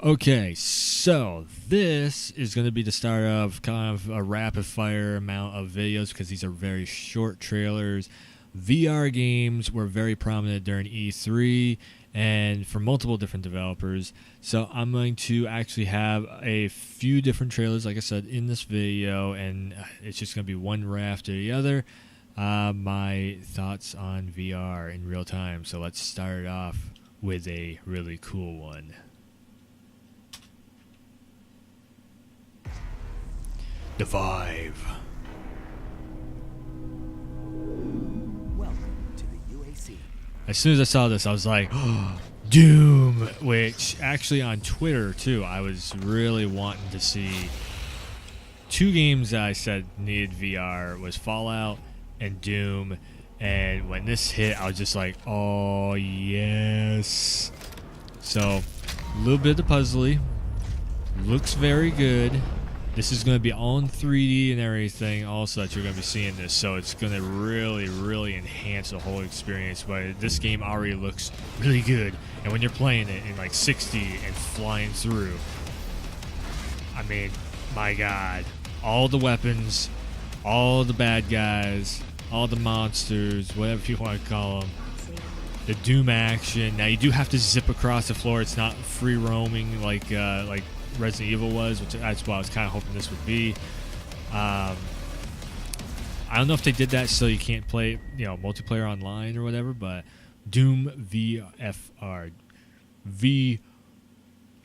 Okay, so this is going to be the start of kind of a rapid fire amount of videos because these are very short trailers. VR games were very prominent during E3 and for multiple different developers. So I'm going to actually have a few different trailers, like I said, in this video, and it's just going to be one right after the other. My thoughts on VR in real time. So let's start off with a really cool one. The Vive. Welcome to the UAC. As soon as I saw this, I was like, oh, Doom, which actually on Twitter too, I was really wanting to see. Two games that I said needed VR was Fallout and Doom, and when this hit, I was just like, oh yes. So, a little bit of puzzly, looks very good. This is going to be all in 3D and everything also that you're going to be seeing this, so it's going to really enhance the whole experience. But this game already looks really good, and when you're playing it in like 60 and flying through, I mean, my god, all the weapons, all the bad guys, all the monsters, whatever you want to call them, the Doom action. Now you do have to zip across the floor. It's not free roaming like Resident Evil was, which that's what I was kind of hoping this would be. I don't know if they did that so you can't play, multiplayer online or whatever, but Doom VFR.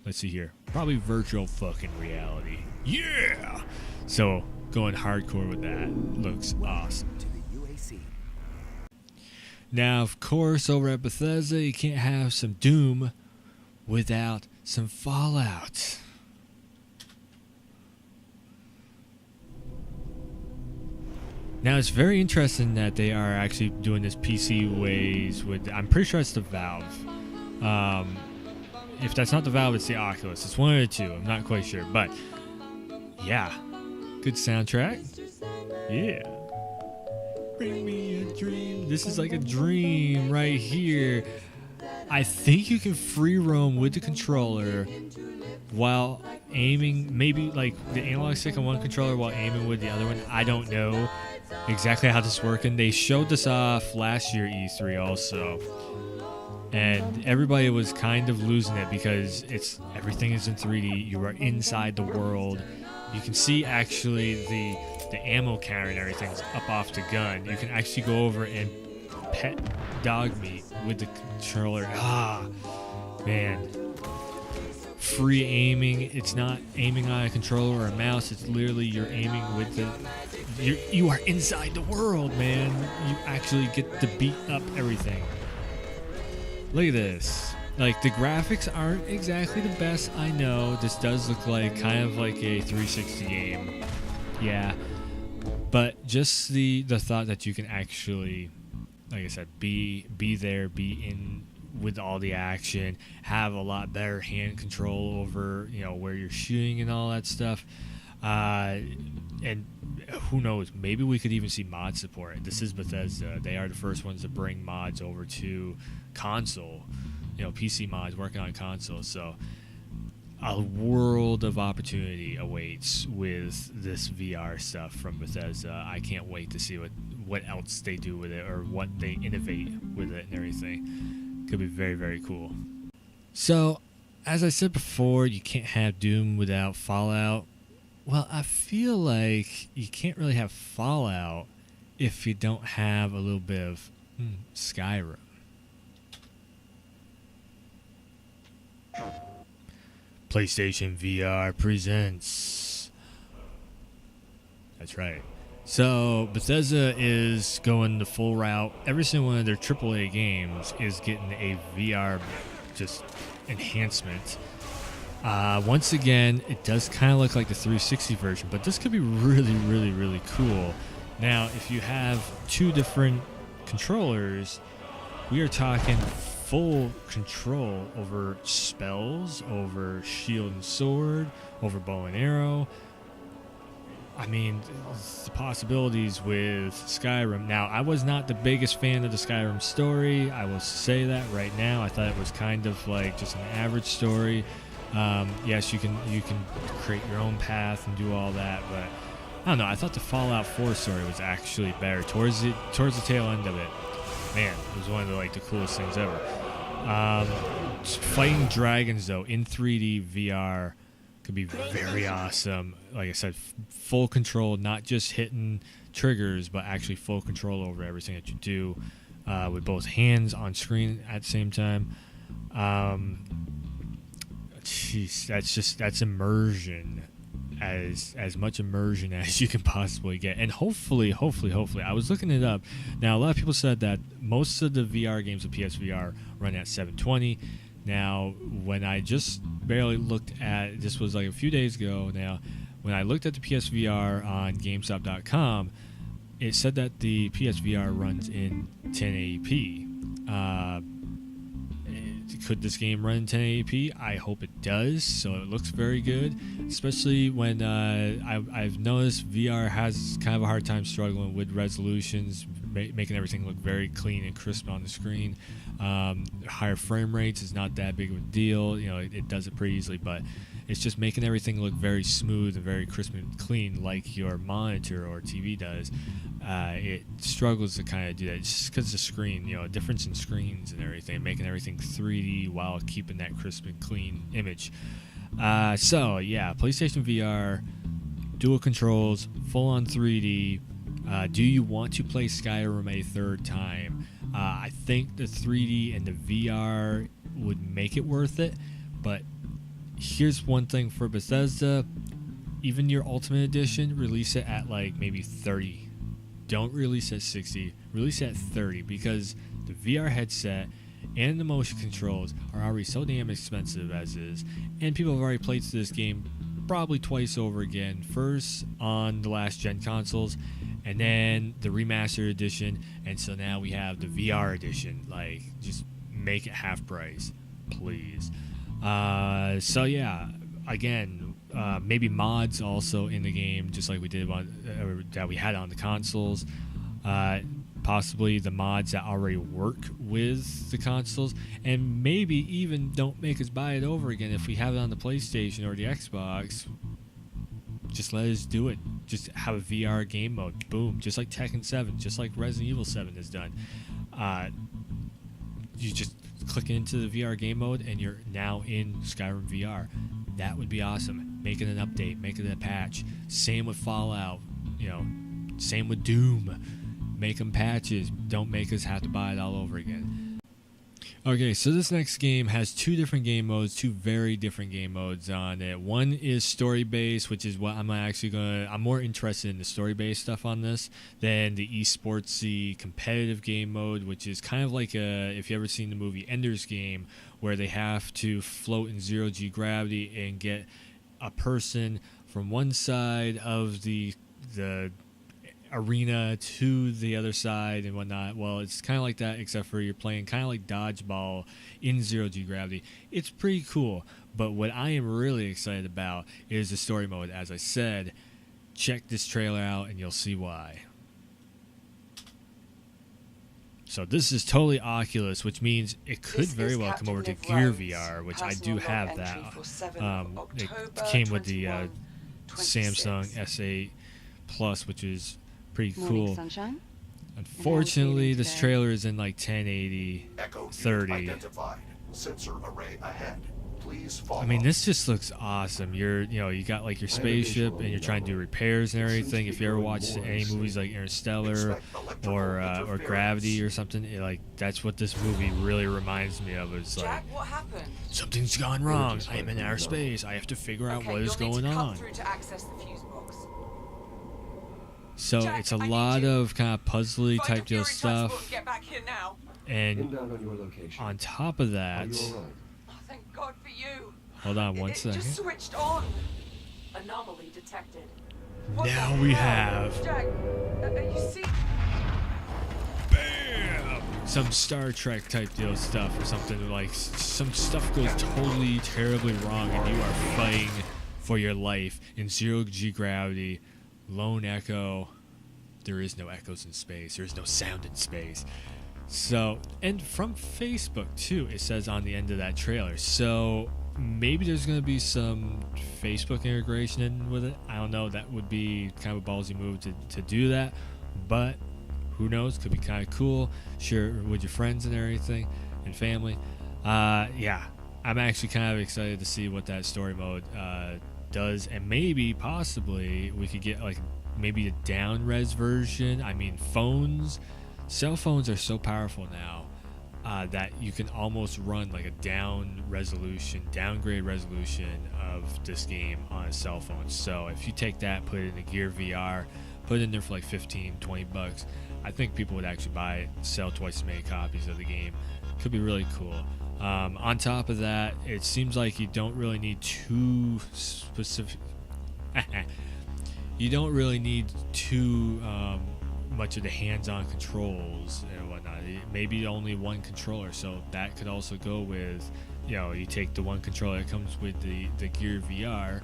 Let's see here. Probably virtual fucking reality. Yeah! So, going hardcore with that. Looks awesome. To the UAC. Now, of course, over at Bethesda, you can't have some Doom without some Fallout. Now, it's very interesting that they are actually doing this PC ways with, I'm pretty sure it's the Valve. If that's not the Valve, it's the Oculus. It's one of the two. I'm not quite sure. But, yeah. Good soundtrack. Yeah. Bring me a dream. This is like a dream right here. I think you can free roam with the controller while aiming, maybe like the analog stick on one controller while aiming with the other one. I don't know exactly how this is working. They showed this off last year E3 also, and everybody was kind of losing it because everything is in 3D. You are inside the world. You can see actually the ammo counter and everything's up off the gun. You can actually go over and pet dog meat with the controller. Man. Free aiming. It's not aiming on a controller or a mouse. It's literally you're aiming with you are inside the world, man. You actually get to beat up everything. Look at this. Like, the graphics aren't exactly the best, I know. This does look like kind of like a 360 game. Yeah. But just the thought that you can actually, like I said, be there, be in with all the action, have a lot better hand control over, where you're shooting and all that stuff. And who knows, maybe we could even see mod support. This is Bethesda. They are the first ones to bring mods over to console, PC mods working on console. So a world of opportunity awaits with this VR stuff from Bethesda. I can't wait to see what else they do with it or what they innovate with it and everything. Could be very cool. So, as I said before, you can't have Doom without Fallout. Well, I feel like you can't really have Fallout if you don't have a little bit of Skyrim. PlayStation VR presents. That's right. So, Bethesda is going the full route. Every single one of their AAA games is getting a VR just enhancement. Once again, it does kind of look like the 360 version, but this could be really cool. Now, if you have two different controllers, we are talking full control over spells, over shield and sword, over bow and arrow. I mean, the possibilities with Skyrim. Now, I was not the biggest fan of the Skyrim story. I will say that right now. I thought it was kind of like just an average story. Yes, you can create your own path and do all that, but I don't know. I thought the Fallout 4 story was actually better towards the tail end of it. Man, it was one of the coolest things ever. Fighting dragons though in 3D VR could be very awesome. Like I said, full control, not just hitting triggers, but actually full control over everything that you do, with both hands on screen at the same time. Jeez, that's immersion, as much immersion as you can possibly get. And hopefully, I was looking it up. Now, a lot of people said that most of the VR games of PSVR run at 720. Now, when I just barely looked at, this was like a few days ago now, when I looked at the PSVR on GameStop.com, it said that the PSVR runs in 1080p. Could this game run in 1080p? I hope it does. So it looks very good, especially when I've noticed VR has kind of a hard time struggling with resolutions, making everything look very clean and crisp on the screen. Higher frame rates is not that big of a deal. It does it pretty easily, but it's just making everything look very smooth and very crisp and clean like your monitor or TV does. It struggles to kind of do that just because the screen, difference in screens and everything, making everything 3D while keeping that crisp and clean image. So yeah, PlayStation VR, dual controls, full on 3D. Do you want to play Skyrim a third time? I think the 3D and the VR would make it worth it, but here's one thing for Bethesda: even your Ultimate Edition, release it at maybe 30. Don't release at 60, release at 30, because the VR headset and the motion controls are already so damn expensive as is, and people have already played this game probably twice over again, first on the last gen consoles and then the remastered edition, and so now we have the VR edition. Just make it half price, please. So yeah, again, maybe mods also in the game, just like we did that we had on the consoles. Possibly the mods that already work with the consoles, and maybe even don't make us buy it over again if we have it on the PlayStation or the Xbox. Just let us do it. Just have a VR game mode. Boom. Just like Tekken 7, just like Resident Evil 7 has done. You just click into the VR game mode and you're now in Skyrim VR. That would be awesome. Make it an update, make it a patch. Same with Fallout, same with Doom. Make them patches. Don't make us have to buy it all over again. Okay, so this next game has two different game modes, two very different game modes on it. One is story-based, which is what I'm more interested in the story-based stuff on this than the esportsy competitive game mode, which is kind of like if you ever seen the movie Ender's Game, where they have to float in zero-G gravity and get a person from one side of the arena to the other side and whatnot. Well, it's kind of like that, except for you're playing kind of like dodgeball in zero-G gravity. It's pretty cool, but what I am really excited about is the story mode. As I said, check this trailer out and you'll see why. So this is totally Oculus, which means it could very well come over to Gear VR, which I do have that. It came with the Samsung S8 Plus, which is pretty cool. Sunshine? Unfortunately, this trailer is in 1080, 30. Sensor array ahead. Please follow. I mean, this just looks awesome. You got your spaceship and you're trying to do repairs and everything. If you ever watched any movies like Interstellar or Gravity or something, that's what this movie really reminds me of. It's Jack, what happened? Something's gone wrong. I am in outer space. I have to figure out what is going on. Through to access the fuse box. So Jack, it's a lot of kind of puzzly type deal stuff, Get back here now. and on top of that, Oh, thank God for you. hold on one It second. just switched on. Anomaly detected. What Now the we hell? have Jack, you see? bam, some Star Trek type deal stuff or something. Some stuff goes totally terribly wrong and you are fighting for your life in zero-G gravity. Lone echo. There is no echoes in space. There is no sound in space. So, and from Facebook too, it says on the end of that trailer. So maybe there's going to be some Facebook integration in with it. I don't know. That would be kind of a ballsy move to do that. But who knows? Could be kind of cool. Share it with your friends and everything and family. Yeah, I'm actually kind of excited to see what that story mode does. And maybe, possibly, we could get like maybe a down res version. I mean, cell phones are so powerful now. That you can almost run like a downgrade resolution of this game on a cell phone. So if you take that, put it in the Gear VR, put it in there for like 15, 20 bucks, I think people would actually buy it, sell twice as many copies of the game. Could be really cool. On top of that, it seems like you don't really need too specific. You don't really need too much of the hands-on controls and whatnot. Maybe only one controller, so that could also go with, you take the one controller that comes with the Gear VR,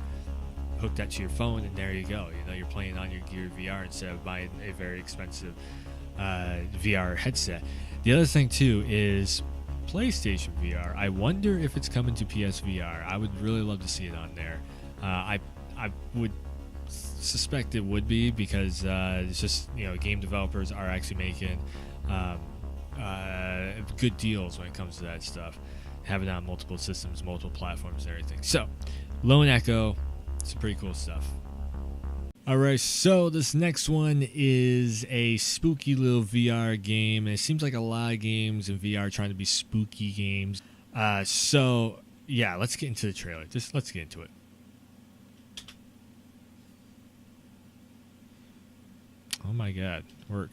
hook that to your phone, and there you go. You're playing on your Gear VR instead of buying a very expensive VR headset. The other thing too is PlayStation VR. I wonder if it's coming to PSVR. I would really love to see it on there. I would suspect it would be, because it's just, game developers are actually making good deals when it comes to that stuff, having it on multiple systems, multiple platforms, and everything. So Lone Echo, some pretty cool stuff. Alright, so this next one is a spooky little VR game, and it seems like a lot of games in VR are trying to be spooky games. So yeah, let's get into the trailer. Let's get into it. Oh my god, work.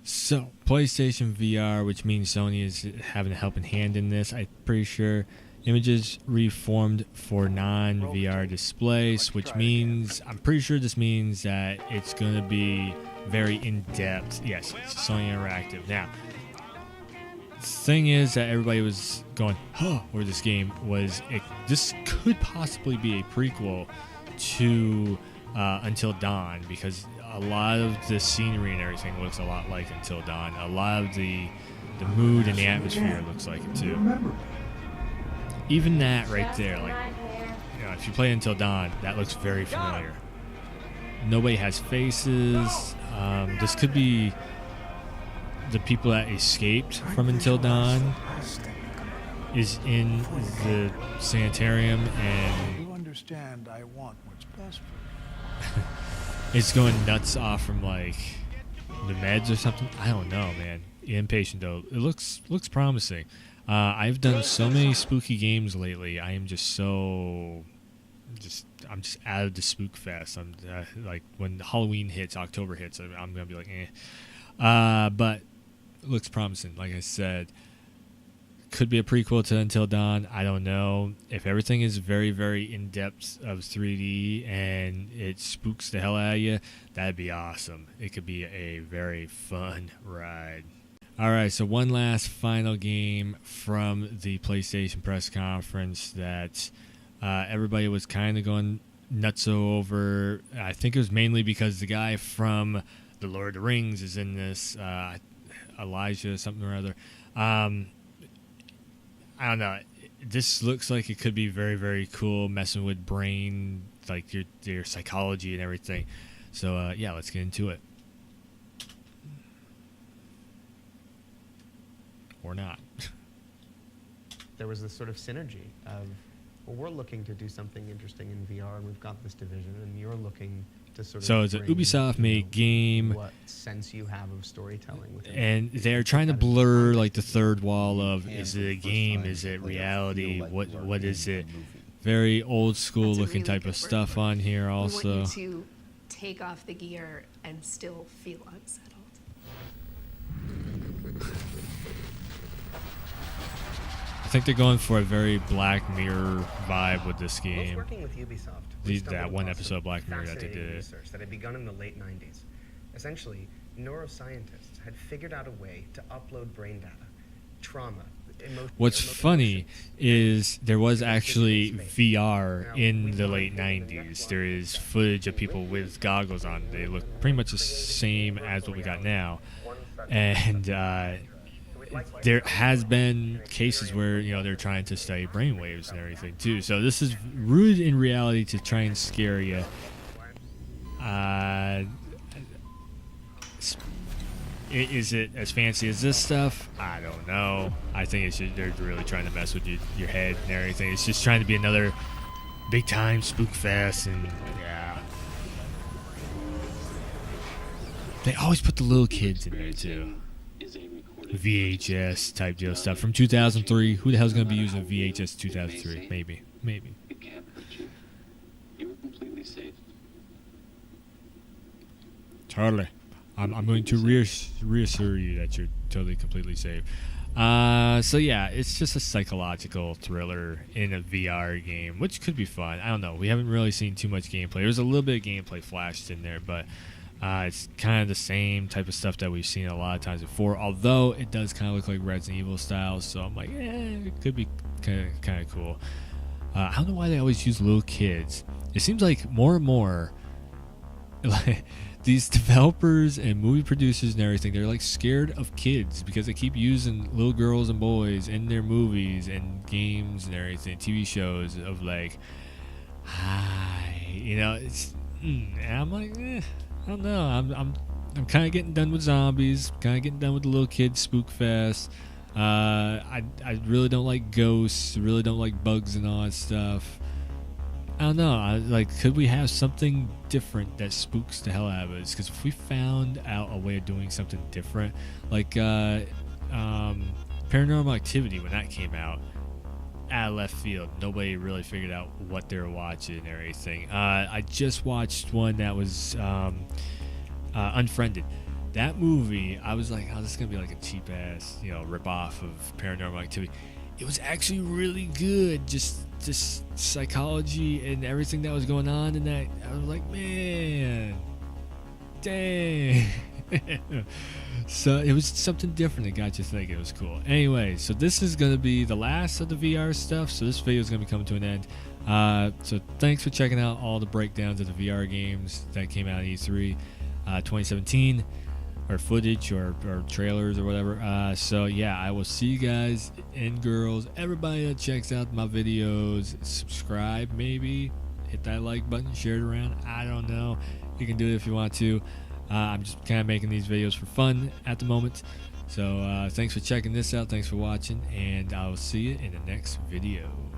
So, PlayStation VR, which means Sony is having a helping hand in this, I'm pretty sure. Images reformed for non-VR displays, which means, I'm pretty sure this means that it's going to be very in-depth. Yes, it's Sony Interactive. Now, the thing is that everybody was going, over this game was, this could possibly be a prequel to Until Dawn, because a lot of the scenery and everything looks a lot like Until Dawn. A lot of the mood and the atmosphere looks like it too. Even that right there, like, if you play Until Dawn, that looks very familiar. Nobody has faces. This could be the people that escaped from Until Dawn is in the sanitarium, and You understand I want what's best for you. it's going nuts off from like the meds or something. I don't know, man. Impatient though. It looks promising. I've done so many spooky games lately. I am I'm just out of the Spookfast. I'm like, when Halloween hits, October hits, I'm gonna be like, but it looks promising. Like I said, could be a prequel to Until Dawn. I don't know. If everything is very, very in depth of 3D and it spooks the hell out of you, that'd be awesome. It could be a very fun ride. All right, so one last final game from the PlayStation press conference that everybody was kind of going nutso over. I think it was mainly because the guy from The Lord of the Rings is in this, Elijah something or other. I don't know. This looks like it could be very, very cool, messing with brain, like your psychology and everything. So yeah, let's get into it. Or not. There was this sort of synergy of, well, we're looking to do something interesting in VR, and we've got this division, and you're looking to sort of. So it's an Ubisoft-made game. What sense you have of storytelling within and they're trying to blur like the third wall of, is it a game? Is it reality? What is it? Very old school looking type of stuff on here also. We want you to take off the gear and still feel unsettled. I think they're going for a very Black Mirror vibe with this game. Working with Ubisoft, That one episode of Black Mirror that they did. Research that had begun in the late 90s. Essentially, neuroscientists had figured out a way to upload brain data, trauma, What's funny is there was actually VR in the late 90s. There is footage of people with goggles on. They look pretty much the same as what we got now. And there has been cases where, you know, they're trying to study brainwaves and everything too. So this is rooted in reality to try and scare you. Is it as fancy as this stuff? I don't know. I think they're really trying to mess with your head and everything. It's just trying to be another big time Spookfest, and yeah. They always put the little kids in there too. VHS type deal stuff from 2003. Who the hell's gonna be using VHS 2003? Maybe. It can't hurt you. You were completely safe. Totally. I'm going to reassure you that you're totally, completely safe. So yeah, it's just a psychological thriller in a VR game, which could be fun. I don't know. We haven't really seen too much gameplay. There's a little bit of gameplay flashed in there, but it's kind of the same type of stuff that we've seen a lot of times before, although it does kind of look like Resident Evil style, so I'm like, it could be kind of cool. I don't know why they always use little kids. It seems like more and more like, these developers and movie producers and everything, they're like scared of kids because they keep using little girls and boys in their movies and games and everything, TV shows of like, hi, you know, it's, and I'm like, I don't know. I'm kind of getting done with zombies, kind of getting done with the little kids Spookfest. I really don't like ghosts, really don't like bugs and all that stuff. I don't know. Could we have something different that spooks the hell out of us? Because if we found out a way of doing something different, like Paranormal Activity, when that came out of left field, nobody really figured out what they were watching and everything. I just watched one that was Unfriended. That movie, I was like, oh, this is gonna be like a cheap ass, you know, rip off of Paranormal Activity. It was actually really good. Just psychology and everything that was going on in that. I was like, man, dang. So it was something different that got you thinking. It was cool. Anyway, so this is going to be the last of the VR stuff. So this video is going to be coming to an end. So thanks for checking out all the breakdowns of the VR games that came out at E3 2017. Or footage or trailers or whatever. So yeah, I will see you guys and girls, everybody that checks out my videos. Subscribe, maybe hit that like button, share it around. I don't know, you can do it if you want to. I'm just kind of making these videos for fun at the moment. So thanks for checking this out, thanks for watching, and I will see you in the next video.